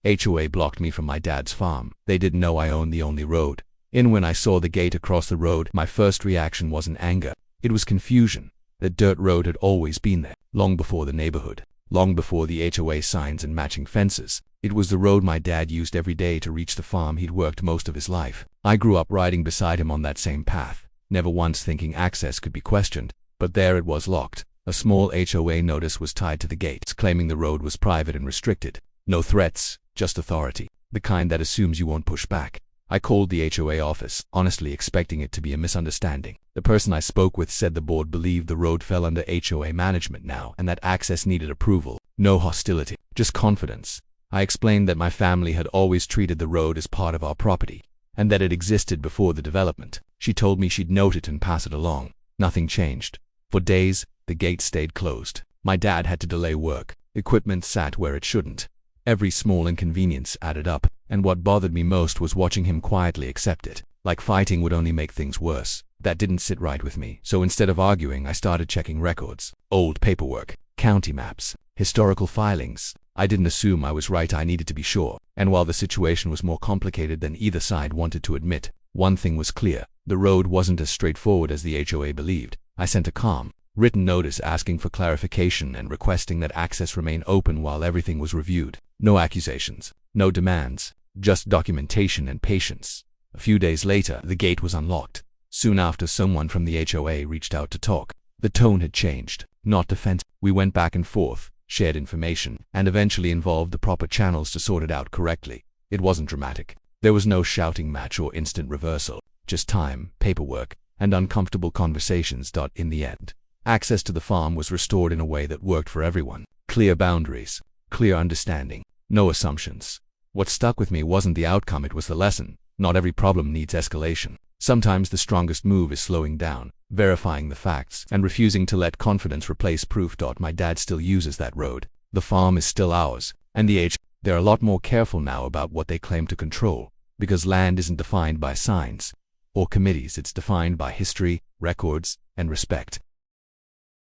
HOA blocked me from my dad's farm. They didn't know I owned the only road in. When I saw the gate across the road, my first reaction wasn't anger. It was confusion. The dirt road had always been there, long before the neighborhood, long before the HOA signs and matching fences. It was the road my dad used every day to reach the farm he'd worked most of his life. I grew up riding beside him on that same path, never once thinking access could be questioned. But there it was, locked. A small HOA notice was tied to the gates, claiming the road was private and restricted. No threats, just authority, the kind that assumes you won't push back. I called the HOA office, honestly expecting it to be a misunderstanding. The person I spoke with said the board believed the road fell under HOA management now and that access needed approval. No hostility, just confidence. I explained that my family had always treated the road as part of our property and that it existed before the development. She told me she'd note it and pass it along. Nothing changed. For days, the gate stayed closed. My dad had to delay work. Equipment sat where it shouldn't. Every small inconvenience added up, and what bothered me most was watching him quietly accept it. Like fighting would only make things worse. That didn't sit right with me. So instead of arguing, I started checking records, old paperwork, county maps, historical filings. I didn't assume I was right, I needed to be sure. And while the situation was more complicated than either side wanted to admit, one thing was clear. The road wasn't as straightforward as the HOA believed. I sent a calm, written notice asking for clarification and requesting that access remain open while everything was reviewed. No accusations, no demands, just documentation and patience. A few days later, the gate was unlocked. Soon after, someone from the HOA reached out to talk. The tone had changed, not defense. We went back and forth, shared information, and eventually involved the proper channels to sort it out correctly. It wasn't dramatic. There was no shouting match or instant reversal, just time, paperwork, and uncomfortable conversations. In the end, access to the farm was restored in a way that worked for everyone. Clear boundaries, clear understanding, no assumptions. What stuck with me wasn't the outcome, it was the lesson. Not every problem needs escalation. Sometimes the strongest move is slowing down, verifying the facts, and refusing to let confidence replace proof. My dad still uses that road. The farm is still ours, and they're a lot more careful now about what they claim to control, because land isn't defined by signs or committees, it's defined by history, records, and respect.